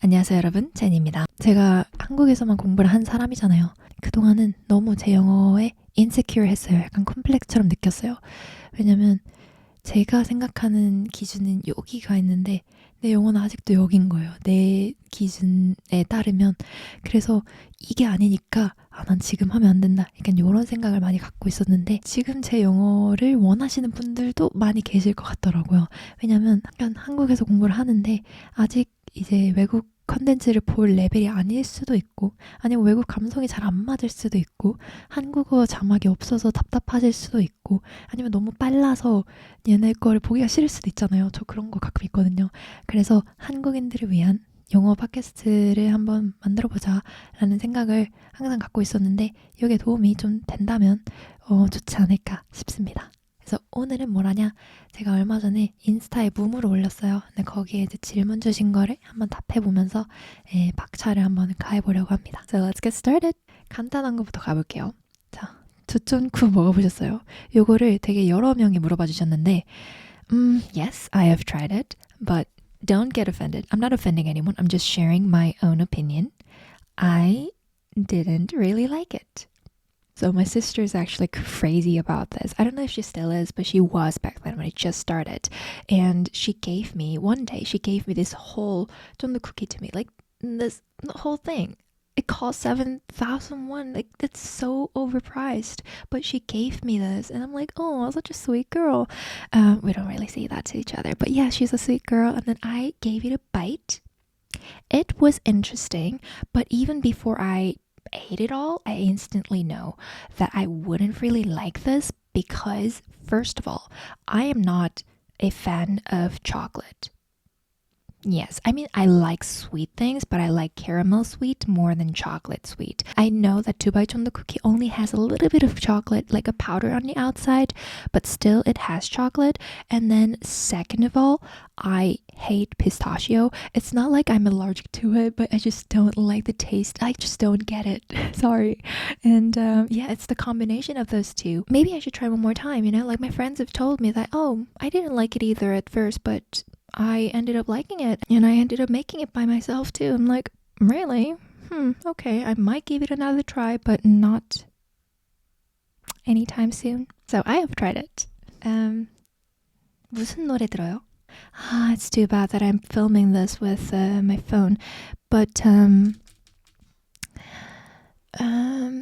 안녕하세요 여러분, 제니입니다. 제가 한국에서만 공부를 한 사람이잖아요. 그동안은 너무 제 영어에 insecure 했어요. 약간 컴플렉스처럼 느꼈어요. 왜냐면 제가 생각하는 기준은 여기가 있는데 내 영어는 아직도 여긴 거예요. 내 기준에 따르면. 그래서 이게 아니니까 난 지금 하면 안 된다. 약간 이런 생각을 많이 갖고 있었는데 지금 제 영어를 원하시는 분들도 많이 계실 것 같더라고요. 왜냐면 약간 한국에서 공부를 하는데 아직 이제 외국 컨텐츠를 볼 레벨이 아닐 수도 있고 아니면 외국 감성이 잘 안 맞을 수도 있고 한국어 자막이 없어서 답답하실 수도 있고 아니면 너무 빨라서 얘네 거를 보기가 싫을 수도 있잖아요. 저 그런 거 가끔 있거든요. 그래서 한국인들을 위한 영어 팟캐스트를 한번 만들어보자 라는 생각을 항상 갖고 있었는데 이게 도움이 좀 된다면 좋지 않을까 싶습니다. 그래서 오늘은 뭘 하냐? 제가 얼마 전에 인스타에 밈을 올렸어요. 근데 거기에 이제 질문 주신 거를 한번 답해보면서 박차를 한번 가해보려고 합니다. So let's get started. 간단한 것부터 가볼게요. 자, 두쫀쿠 먹어보셨어요? 요거를 되게 여러 명이 물어봐 주셨는데 Yes, I have tried it, but don't get offended. I'm not offending anyone. I'm just sharing my own opinion. I didn't really like it. So my sister is actually crazy about this. I don't know if she still is, but she was back then when it just started. And one day she gave me this whole 쫀득 cookie to me, like this whole thing. It cost 7,000 won. Like, that's so overpriced. But she gave me this, and I'm like, oh, such a sweet girl. We don't really say that to each other, but yeah, she's a sweet girl. And then I gave it a bite. It was interesting, but even before I ate it all, I instantly know that I wouldn't really like this because, first of all, I am not a fan of chocolate. Yes, I mean, I like sweet things, but I like caramel sweet more than chocolate sweet. I know that Dubai 쫀득 cookie only has a little bit of chocolate, like a powder on the outside, but still it has chocolate. And then second of all, I hate pistachio. It's not like I'm allergic to it, but I just don't like the taste. I just don't get it. Sorry. And yeah, it's the combination of those two. Maybe I should try one more time, like my friends have told me that, oh, I didn't like it either at first, but I ended up liking it and I ended up making it by myself too. I'm like, really? Okay, I might give it another try, but not anytime soon. So I have tried it. 무슨 노래 들어요? It's too bad that I'm filming this with my phone. But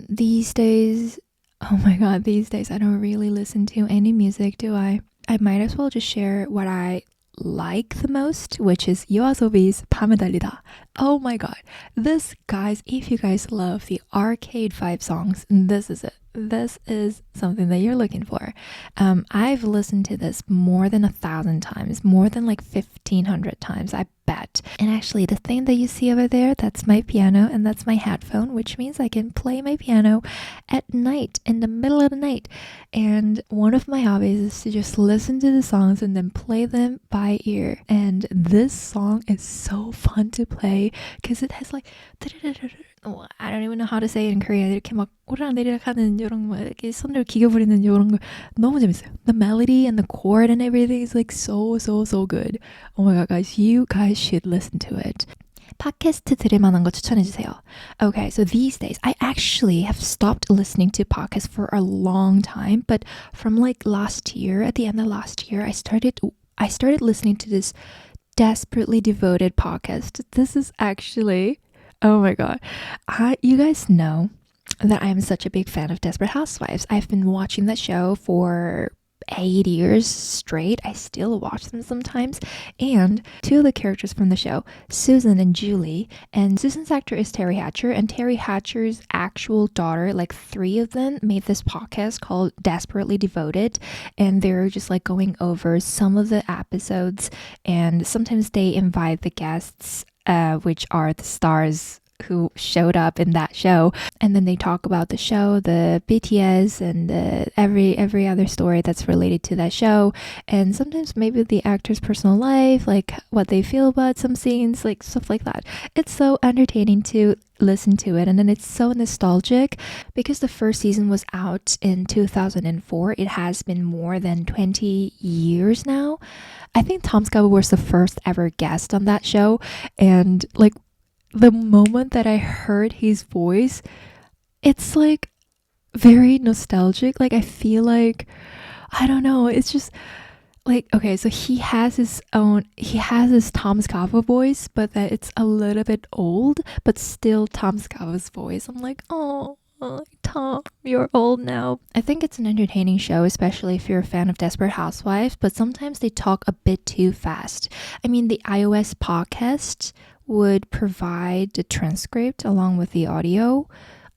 these days, oh my god, these days I don't really listen to any music, do I? I might as well just share what I like the most, which is YOASOBI's 밤에 달리다. Oh my god. This, guys, if you guys love the arcade vibe songs, this is it. This is something that you're looking for. I've listened to this more than 1,000 times, more than like 1,500 times, I bet. And actually, the thing that you see over there, that's my piano and that's my headphone, which means I can play my piano at night, in the middle of the night. And one of my hobbies is to just listen to the songs and then play them by ear. And this song is so fun to play because it has like I don't even know how to say it in Korean. 이렇게 막 오르락내리락 하는 이런 거 이렇게 손을 기겨 부리는 이런 거 너무 재밌어요. The melody and the chord and everything is like so good. Oh my god, guys, you guys should listen to it. 팟캐스트 들을 만한 거 추천해 주세요. Okay, so these days I actually have stopped listening to podcasts for a long time, but from like last year, at the end of last year, I started listening to this desperately devoted podcast. This is actually, oh my god, you guys know that I'm such a big fan of Desperate Housewives. I've been watching that show for 8 years straight. I still watch them sometimes. And two of the characters from the show, Susan and Julie, and Susan's actor is Terry Hatcher, and Terry Hatcher's actual daughter, like 3 of them, made this podcast called Desperately Devoted, and they're just like going over some of the episodes, and sometimes they invite the guests, which are the stars who showed up in that show, and then they talk about the show, the BTS, and every other story that's related to that show, and sometimes maybe the actor's personal life, like what they feel about some scenes, like stuff like that. It's so entertaining to listen to it, and then it's so nostalgic because the first season was out in 2004. It has been more than 20 years now. I think Tom Scott was the first ever guest on that show, and like the moment that I heard his voice, it's like very nostalgic. Like I feel like, I don't know, it's just like, okay, so he has his Tom Scava voice, but that it's a little bit old, but still Tom Scava's voice. I'm like, oh, Tom, you're old now. I think it's an entertaining show, especially if you're a fan of Desperate Housewives, but sometimes they talk a bit too fast. I mean, the iOS podcast would provide the transcript along with the audio.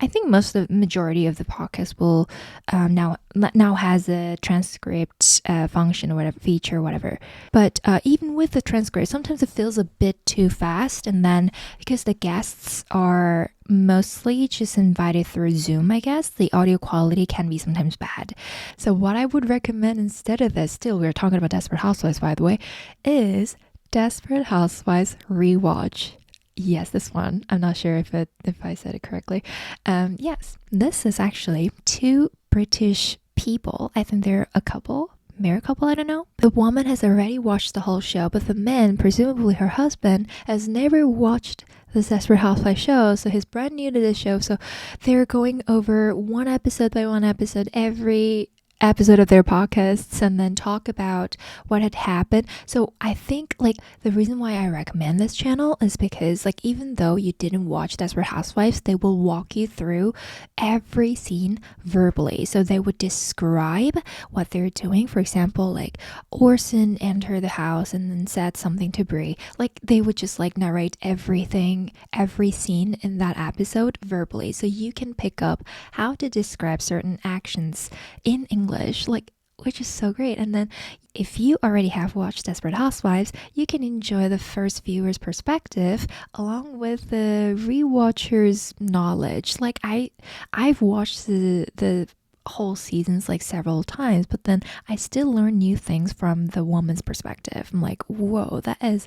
I think majority of the podcast will now has a transcript function or whatever feature, whatever. But even with the transcript, sometimes it feels a bit too fast. And then because the guests are mostly just invited through Zoom, I guess, the audio quality can be sometimes bad. So what I would recommend instead of this, still we're talking about Desperate Housewives, by the way, is Desperate Housewives Rewatch. Yes, this one. I'm not sure if I said it correctly. Yes, this is actually two British people. I think they're a couple, married couple, I don't know. The woman has already watched the whole show, but the man, presumably her husband, has never watched the Desperate Housewives show, so he's brand new to this show. So they're going over one episode by one episode every episode of their podcasts and then talk about what had happened. So I think like the reason why I recommend this channel is because like even though you didn't watch Desperate Housewives, they will walk you through every scene verbally. So they would describe what they're doing. For example, like Orson entered the house and then said something to Brie. Like they would just like narrate everything, every scene in that episode verbally. So you can pick up how to describe certain actions in English, like, which is so great. And then if you already have watched Desperate Housewives, you can enjoy the first viewer's perspective along with the rewatcher's knowledge. Like I've watched the whole seasons like several times, but then I still learn new things from the woman's perspective. I'm like, whoa, that is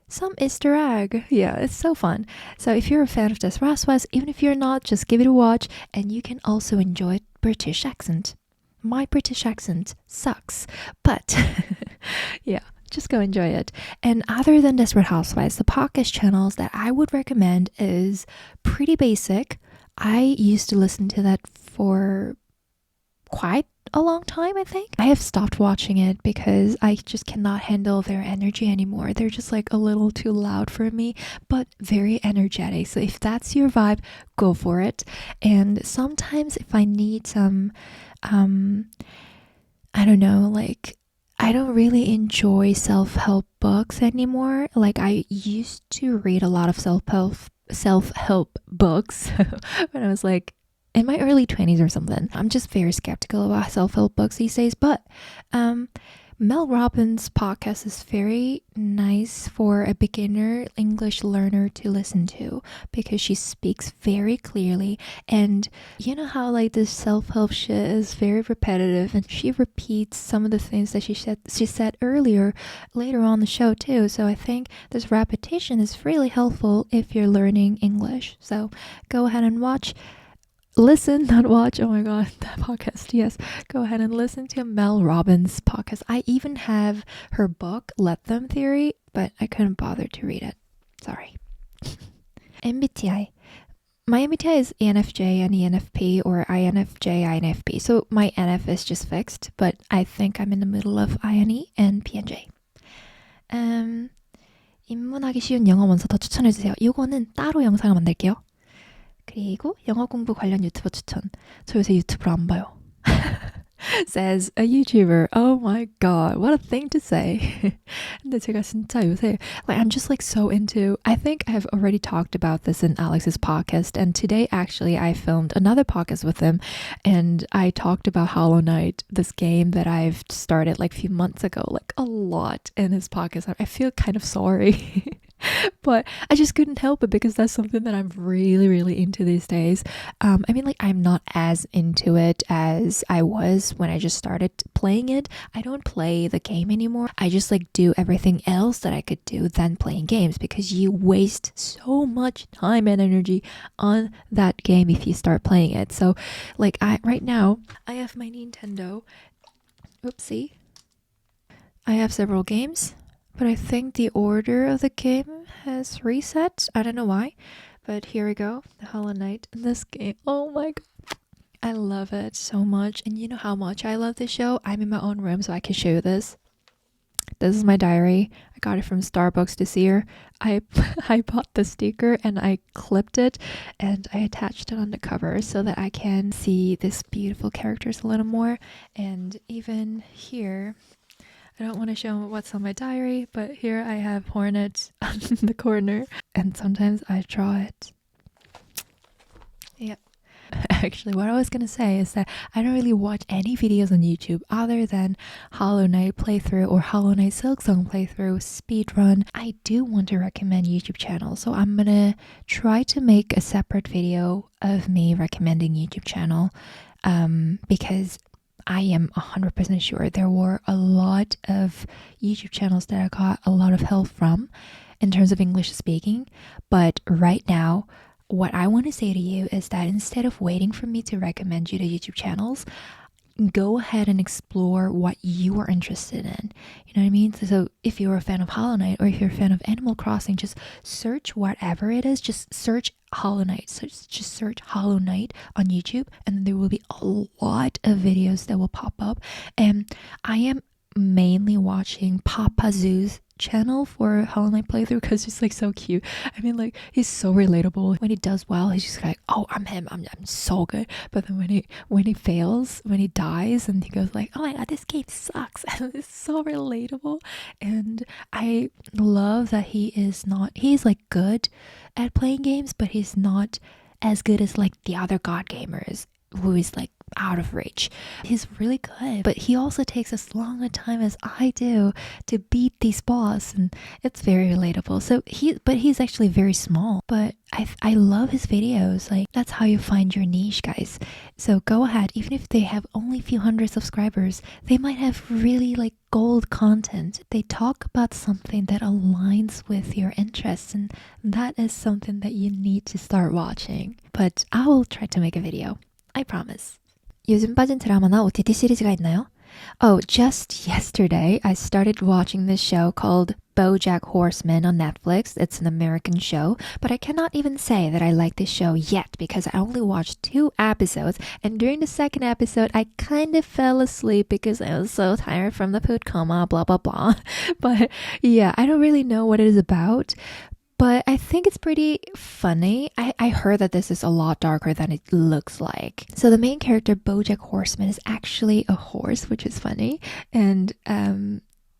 some Easter egg. Yeah, it's so fun. So if you're a fan of Desperate Housewives, even if you're not, just give it a watch, and you can also enjoy British accent. My British accent sucks, but yeah, just go enjoy it. And other than Desperate Housewives, the podcast channels that I would recommend is pretty basic. I used to listen to that for quite a long time, I think. I have stopped watching it because I just cannot handle their energy anymore. They're just like a little too loud for me, but very energetic. So if that's your vibe, go for it. And sometimes if I need some I don't know, like I don't really enjoy self-help books anymore. Like I used to read a lot of self-help books when I was like in my early 20s or something. I'm just very skeptical about self-help books these days, but Mel Robbins' podcast is very nice for a beginner English learner to listen to because she speaks very clearly. And you know how like this self-help shit is very repetitive, and she repeats some of the things that she said earlier later on the show too. So I think this repetition is really helpful if you're learning English. So go ahead and listen, not watch. Oh my god, that podcast. Yes, go ahead and listen to Mel Robbins' podcast. I even have her book, Let Them Theory, but I couldn't bother to read it. Sorry. MBTI. My MBTI is ENFJ and ENFP, or INFJ, INFP. So my NF is just fixed, but I think I'm in the middle of INE and PNJ. 입문하기 쉬운 영어 원서 더 추천해주세요. 이거는 따로 영상을 만들게요. 그리고 영어 공부 관련 유튜버 추천. 저 요새 유튜브를 안 봐요. Says a YouTuber. Oh my god, what a thing to say. 근데 제가 진짜 요새 like I'm just like so into, I think I've already talked about this in Alex's podcast, and today actually I filmed another podcast with him and I talked about Hollow Knight, this game that I've started like a few months ago, like a lot in his podcast. I feel kind of sorry. But I just couldn't help it because that's something that I'm really, really into these days. I mean, like, I'm not as into it as I was when I just started playing it. I don't play the game anymore. I just like do everything else that I could do than playing games, because you waste so much time and energy on that game if you start playing it. So like right now, I have my Nintendo. Oopsie. I have several games. But I think the order of the game has reset. I don't know why. But here we go. The Hollow Knight in this game. Oh my god. I love it so much. And you know how much I love this show? I'm in my own room so I can show you this. This is my diary. I got it from Starbucks this year. I bought the sticker and I clipped it and I attached it on the cover so that I can see these beautiful characters a little more. And even here, I don't want to show what's on my diary, but here I have Hornet on the corner and sometimes I draw it. Yeah. Actually, what I was going to say is that I don't really watch any videos on YouTube other than Hollow Knight playthrough or Hollow Knight Silksong playthrough, speedrun. I do want to recommend YouTube channels, so I'm going to try to make a separate video of me recommending YouTube channel because I am 100% sure there were a lot of YouTube channels that I got a lot of help from in terms of English speaking, but right now, what I want to say to you is that instead of waiting for me to recommend you to YouTube channels, go ahead and explore what you are interested in. You know what I mean? So if you're a fan of Hollow Knight or if you're a fan of Animal Crossing, just search whatever it is. Just search Hollow Knight. So just search Hollow Knight on YouTube and there will be a lot of videos that will pop up. And I am mainly watching Papa Zoo's channel for Hollow Knight playthrough because he's like so cute. I mean, like, he's so relatable. When he does well, he's just like, oh, I'm him, I'm so good. But then when he fails, when he dies, and he goes like, oh my god, this game sucks, and it's so relatable. And I love that he's like good at playing games, but he's not as good as like the other god gamers who is like out of reach. He's really good, but he also takes as long a time as I do to beat these boss, and it's very relatable. So he's actually very small, but I love his videos. Like, that's how you find your niche, guys. So go ahead, even if they have only a few hundred subscribers, they might have really like gold content. They talk about something that aligns with your interests, and that is something that you need to start watching. But I will try to make a video. I promise. 요즘 빠진 드라마나 OTT 시리즈가 있나요? Oh, just yesterday I started watching this show called BoJack Horseman on Netflix. It's an American show, but I cannot even say that I like this show yet because I only watched 2 episodes, and during the second episode I kind of fell asleep because I was so tired from the food coma, blah blah blah. But yeah, I don't really know what it is about. But I think it's pretty funny. I heard that this is a lot darker than it looks like. So the main character, BoJack Horseman, is actually a horse, which is funny. And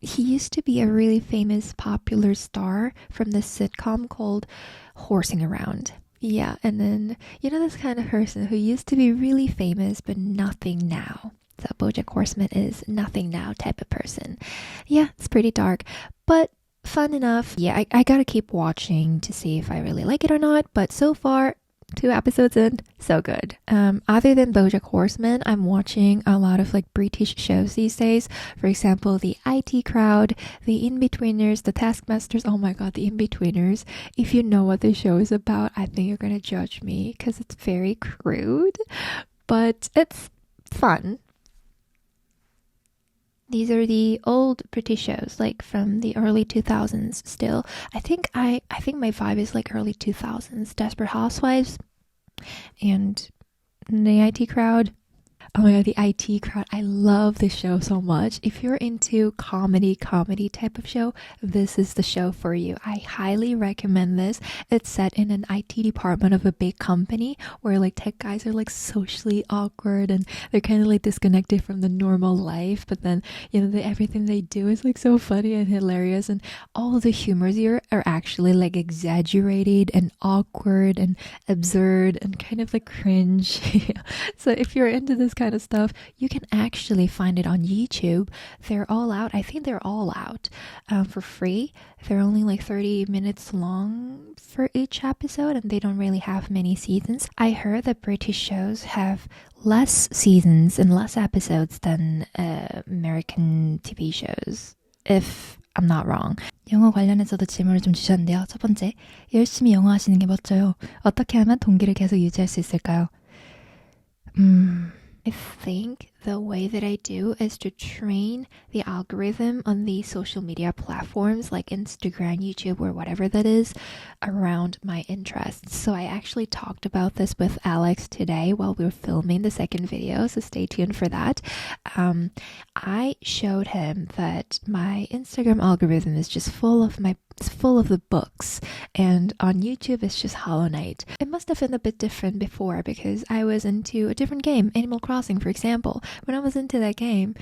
he used to be a really famous, popular star from this sitcom called Horsing Around. Yeah, and then, you know, this kind of person who used to be really famous, but nothing now. So BoJack Horseman is nothing now type of person. Yeah, it's pretty dark. But fun enough. Yeah, I gotta keep watching to see if I really like it or not, but so far 2 episodes in, so good. Other than BoJack Horseman, I'm watching a lot of like British shows these days. For example, the IT Crowd, the In-Betweeners, the Taskmasters. Oh my god, the In-Betweeners. If you know what the show is about, I think you're gonna judge me because it's very crude, but it's fun. These are the old British shows, like from the early 2000s still. I think my vibe is like early 2000s. Desperate Housewives and the IT Crowd. Oh my god, the IT Crowd. I love this show so much. If you're into comedy type of show, this is the show for you. I highly recommend this. It's set in an IT department of a big company where like tech guys are like socially awkward and they're kind of like disconnected from the normal life. But then, you know, everything they do is like so funny and hilarious, and all of the humors here are actually like exaggerated and awkward and absurd and kind of like cringe. So if you're into this kind of stuff, you can actually find it on YouTube. They're all out. I think they're all out for free. They're only like 30 minutes long for each episode, and they don't really have many seasons. I heard that British shows have less seasons and less episodes than American TV shows, if I'm not wrong. 영어 관련해서도 질문을 좀 주셨는데요. 첫 번째, 열심히 영어 하시는 게 멋져요. 어떻게 하면 동기를 계속 유지할 수 있을까요? I think the way that I do is to train the algorithm on these social media platforms like Instagram, YouTube, or whatever that is around my interests. So I actually talked about this with Alex today while we were filming the second video, so stay tuned for that. I showed him that my Instagram algorithm is just full of the books, and on YouTube it's just Hollow Knight. It must have been a bit different before because I was into a different game, Animal Crossing, for example. When I was into that game,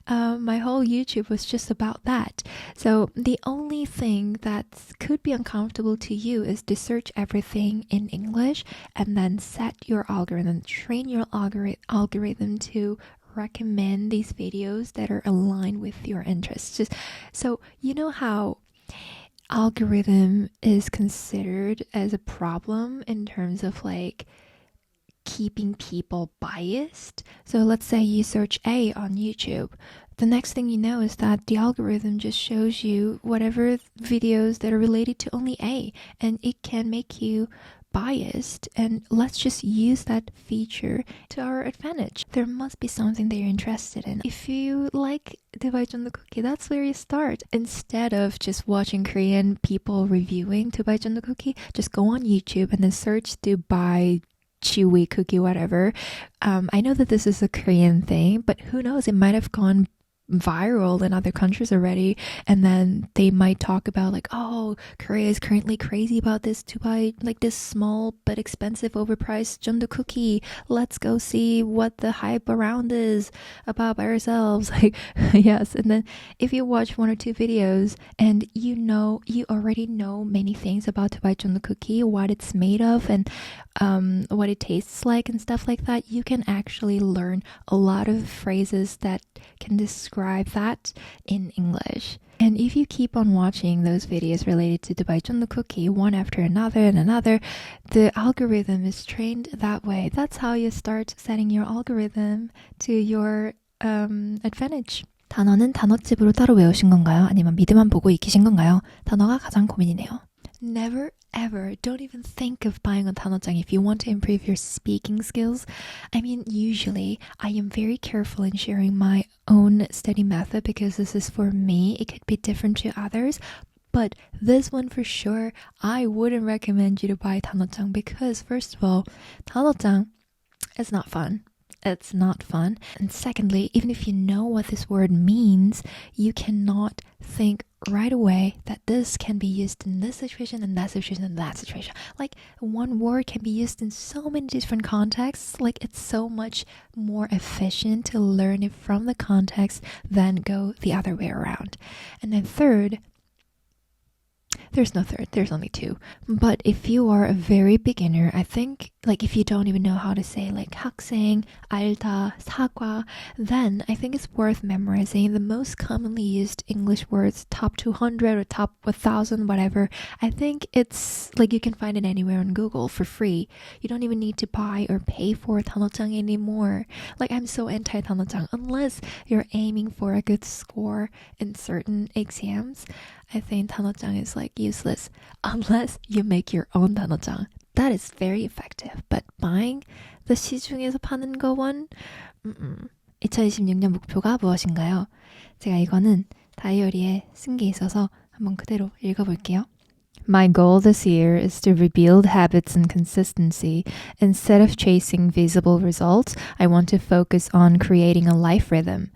my whole YouTube was just about that. So the only thing that could be uncomfortable to you is to search everything in English and then set your algorithm, train your algorithm to recommend these videos that are aligned with your interests. So you know how algorithm is considered as a problem in terms of like keeping people biased. So let's say you search A on YouTube. The next thing you know is that the algorithm just shows you whatever videos that are related to only A, and it can make you biased. And let's just use that feature to our advantage. There must be something that you're interested in. If you like 두바이전도 cookie, that's where you start. Instead of just watching Korean people reviewing 두바이전도 cookie, just go on YouTube and then search Dubai chewy cookie, whatever. I know that this is a Korean thing, but who knows, it might have gone viral in other countries already, and then they might talk about like, oh, Korea is currently crazy about this to buy like this small but expensive overpriced jeondu cookie. Let's go see what the hype around is about by ourselves. Like, yes. And then if you watch one or two videos and you already know many things about Dubai jeondu cookie, what it's made of, and what it tastes like and stuff like that, you can actually learn a lot of phrases that can describe that in English. And if you keep on watching those videos related to Dubai jeondu cookie one after another and another, the algorithm is trained that way. That's how you start setting your algorithm to your advantage. 단어는 단어집으로 따로 외우신 건가요? 아니면 미드만 보고 익히신 건가요? 단어가 가장 고민이네요. Never ever, don't even think of buying a 단어장 if you want to improve your speaking skills. I mean, usually I am very careful in sharing my own study method because this is for me. It could be different to others. But this one for sure, I wouldn't recommend you to buy 단어장 because first of all, 단어장 is not fun. It's not fun. And secondly, even if you know what this word means, you cannot think right away that this can be used in this situation and that situation and that situation. Like one word can be used in so many different contexts. Like it's so much more efficient to learn it from the context than go the other way around. And then third, there's no third, there's only two. But if you are a very beginner, I think like if you don't even know how to say like 학생, 알다, 사과, then I think it's worth memorizing the most commonly used English words, top 200 or top 1000, whatever. I think it's like you can find it anywhere on Google for free. You don't even need to buy or pay for 단어장 anymore. Like I'm so anti 단어장 unless you're aiming for a good score in certain exams. I think 단어장 is like useless unless you make your own 단어장. That is very effective. But buying the 시중에서 파는 거 one? 2026년 목표가 무엇인가요? 제가 이거는 다이어리에 쓴 게 있어서 한번 그대로 읽어볼게요. My goal this year is to rebuild habits and consistency. Instead of chasing visible results, I want to focus on creating a life rhythm.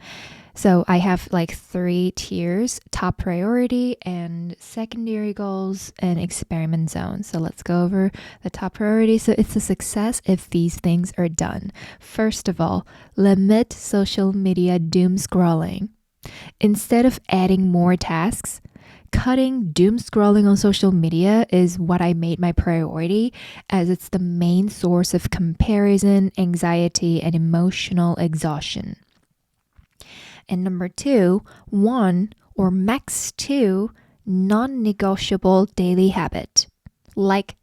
So I have like 3 tiers, top priority and secondary goals and experiment zone. So let's go over the top priority. So it's a success if these things are done. First of all, limit social media doom scrolling. Instead of adding more tasks, cutting doom scrolling on social media is what I made my priority as it's the main source of comparison, anxiety, and emotional exhaustion. And number 2, 1 or max 2 non-negotiable daily habit, like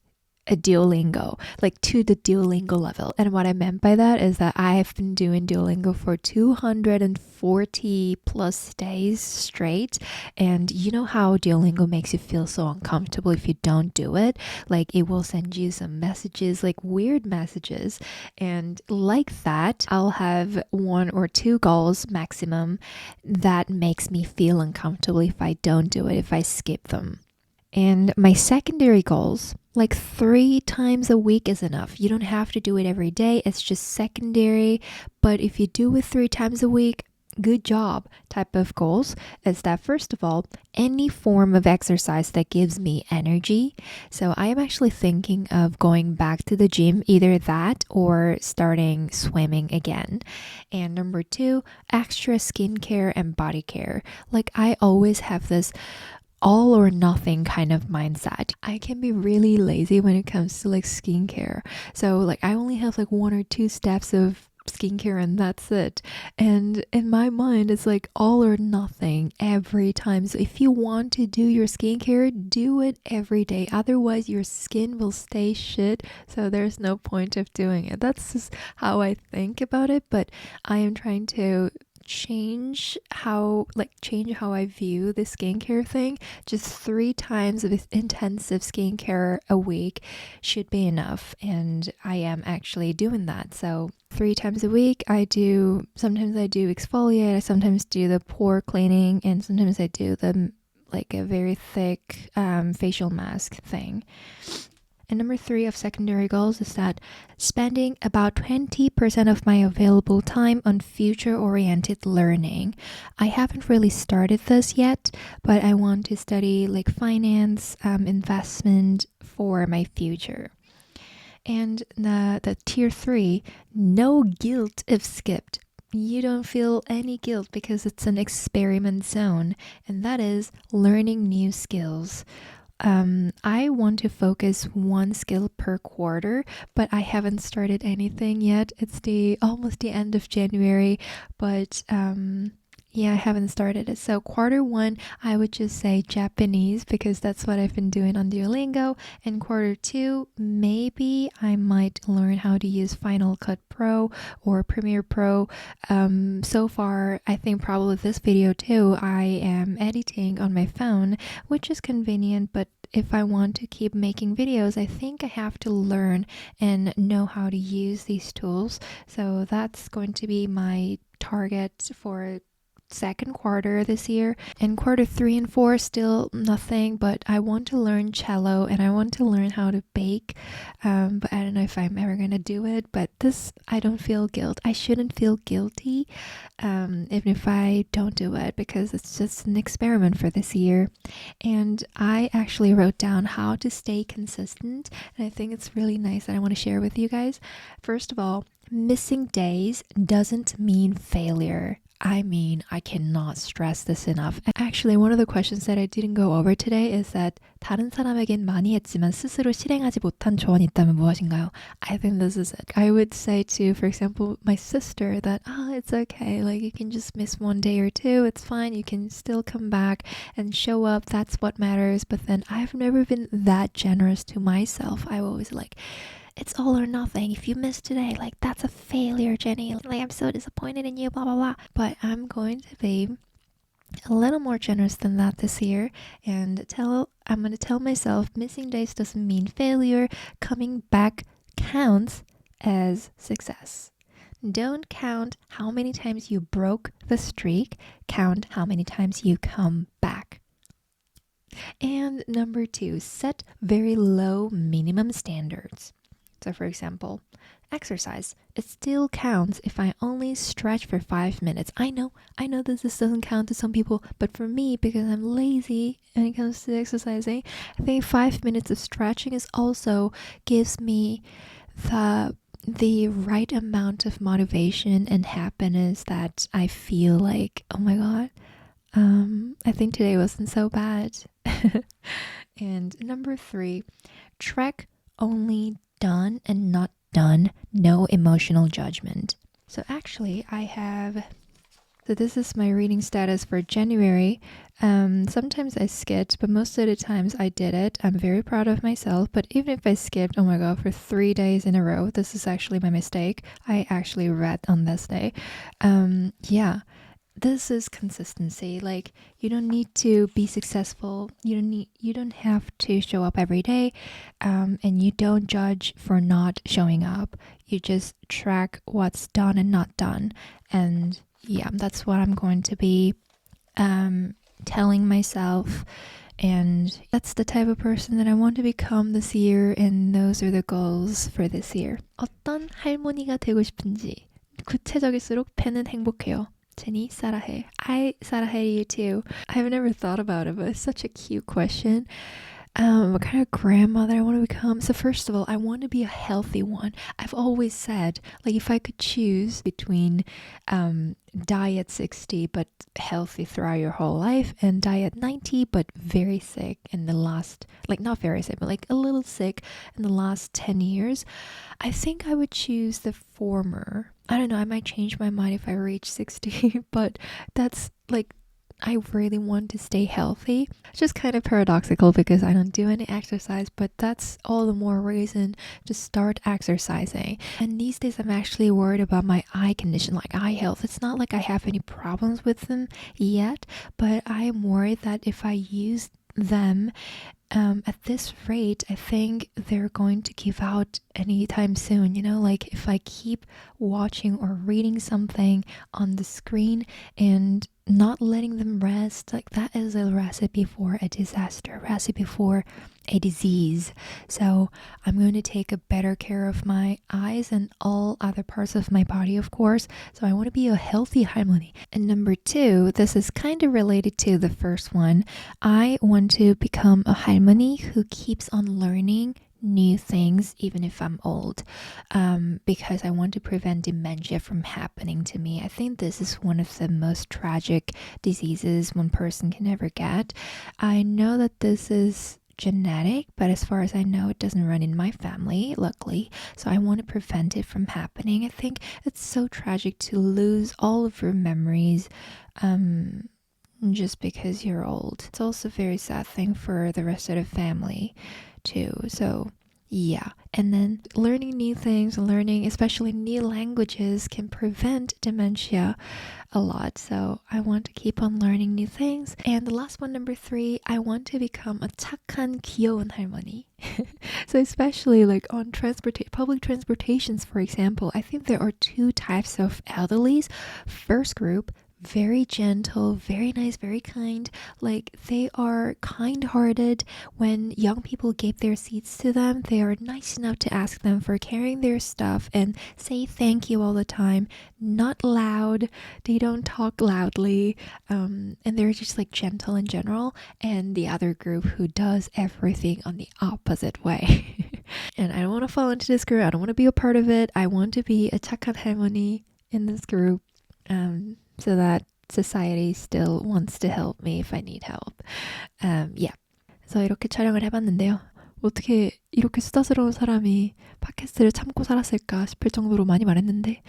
a Duolingo, like to the Duolingo level. And what I meant by that is that I have been doing Duolingo for 240 plus days straight. And you know how Duolingo makes you feel so uncomfortable if you don't do it? Like it will send you some messages, like weird messages. And like that, I'll have 1 or 2 goals maximum that makes me feel uncomfortable if I don't do it, if I skip them. And my secondary goals, like 3 times a week is enough. You don't have to do it every day. It's just secondary. But if you do it 3 times a week, good job type of goals is that, first of all, any form of exercise that gives me energy. So I am actually thinking of going back to the gym, either that or starting swimming again. And number 2, extra skincare and body care. Like I always have this all or nothing kind of mindset. I can be really lazy when it comes to like skincare. So like I only have like 1 or 2 steps of skincare and that's it. And in my mind, it's like all or nothing every time. So if you want to do your skincare, do it every day. Otherwise, your skin will stay shit. So there's no point of doing it. That's just how I think about it. But I am trying to change how I view the skincare thing. Just 3 times of intensive skincare a week should be enough, and I am actually doing that. So 3 times a week sometimes I do exfoliate, I sometimes do the pore cleaning, and sometimes I do the like a very thick facial mask thing. And number 3 of secondary goals is that spending about 20% of my available time on future-oriented learning. I haven't really started this yet, but I want to study like finance, investment for my future. And the tier 3, no guilt if skipped. You don't feel any guilt because it's an experiment zone, and that is learning new skills. I want to focus 1 skill per quarter, but I haven't started anything yet. It's almost the end of January, but I haven't started it. So quarter 1, I would just say Japanese because that's what I've been doing on Duolingo. And quarter 2, maybe I might learn how to use Final Cut Pro or Premiere Pro. So far, I think probably this video too, I am editing on my phone, which is convenient, but if I want to keep making videos, I think I have to learn and know how to use these tools. So that's going to be my target for second quarter this year. And quarter 3 and 4 still nothing, but I want to learn cello and I want to learn how to bake, but I don't know if I'm ever gonna do it. But this, I don't feel guilt. I shouldn't feel guilty even if I don't do it, because it's just an experiment for this year. And I actually wrote down how to stay consistent, and I think it's really nice that I want to share with you guys. First of all, missing days doesn't mean failure. I mean, I cannot stress this enough. Actually, one of the questions that I didn't go over today is that 다른 사람에겐 많이 했지만 스스로 실행하지 못한 조언이 있다면 무엇인가요? I think this is it. I would say to, for example, my sister that, it's okay. Like, you can just miss 1 day or 2. It's fine. You can still come back and show up. That's what matters. But then I've never been that generous to myself. I always like, it's all or nothing. If you miss today, like, that's a failure, Jenny. Like, I'm so disappointed in you, blah, blah, blah. But I'm going to be a little more generous than that this year, and I'm going to tell myself missing days doesn't mean failure. Coming back counts as success. Don't count how many times you broke the streak. Count how many times you come back. And number 2, set very low minimum standards. So for example, exercise. It still counts if I only stretch for 5 minutes. I know this doesn't count to some people, but for me, because I'm lazy when it comes to exercising, I think 5 minutes of stretching is also gives me the right amount of motivation and happiness that I feel like, oh my god, I think today wasn't so bad. And number 3, track only done and not done, no emotional judgment. So actually I have So this is my reading status for January. Sometimes I skipped, but most of the times I did it. I'm very proud of myself, but even if I skipped, oh my god, for 3 days in a row, this is actually my mistake. I actually read on this day. This is consistency. Like, you don't need to be successful. You don't have to show up every day, and you don't judge for not showing up. You just track what's done and not done. And yeah, that's what I'm going to be telling myself. And that's the type of person that I want to become this year, and those are the goals for this year. 어떤 할머니가 되고 싶은지 구체적일수록 팬은 행복해요. Jenny, 사랑해. I 사랑해 you too. I've never thought about it, but it's such a cute question. What kind of grandmother I want to become? So first of all, I want to be a healthy one. I've always said, like, if I could choose between die at 60 but healthy throughout your whole life, and die at 90 but very sick in the last, like, not very sick, but like a little sick in the last 10 years, I think I would choose the former. I don't know, I might change my mind if I reach 60, but that's like, I really want to stay healthy. It's just kind of paradoxical because I don't do any exercise, but that's all the more reason to start exercising. And these days I'm actually worried about my eye condition, like eye health. It's not like I have any problems with them yet, but I am worried that if I use them at this rate, I think they're going to give out anytime soon. You know, like if I keep watching or reading something on the screen and not letting them rest, like that is a recipe for a disaster, recipe for a disease. So I'm going to take a better care of my eyes and all other parts of my body, of course. So I want to be a healthy 할머니. And number 2, this is kind of related to the first one. I want to become a 할머니 who keeps on learning new things even if I'm old, because I want to prevent dementia from happening to me. I think this is one of the most tragic diseases one person can ever get. I know that this is genetic, but as far as I know, it doesn't run in my family, luckily. So I want to prevent it from happening. I think it's so tragic to lose all of your memories just because you're old. It's also a very sad thing for the rest of the family too. So yeah, and then learning new things, learning especially new languages can prevent dementia a lot. So I want to keep on learning new things. And the last one, number 3, I want to become a 착한 귀여운 할머니. So especially like on public transportations, for example, I think there are 2 types of elderlies. First group, very gentle, very nice, very kind. Like they are kind-hearted. When young people give their seats to them, they are nice enough to ask them for carrying their stuff and say thank you all the time. Not loud. They don't talk loudly. And they're just like gentle in general. And the other group who does everything on the opposite way. And I don't want to fall into this group. I don't want to be a part of it. I want to be a 착한 할머니 in this group. So that society still wants to help me if I need help. Yeah. 그래서 이렇게 촬영을 해봤는데요. 어떻게 이렇게 수다스러운 사람이 팟캐스트를 참고 살았을까 싶을 정도로 많이 말했는데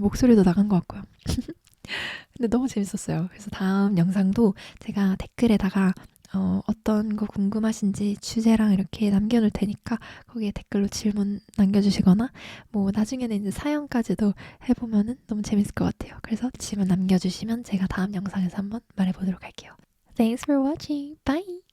목소리도 나간 것 같고요. 근데 너무 재밌었어요. 그래서 다음 영상도 제가 댓글에다가 어떤 거 궁금하신지 주제랑 이렇게 남겨놓을 테니까 거기에 댓글로 질문 남겨주시거나 뭐 나중에는 이제 사연까지도 해보면은 너무 재밌을 것 같아요. 그래서 질문 남겨주시면 제가 다음 영상에서 한번 말해보도록 할게요. Thanks for watching. Bye!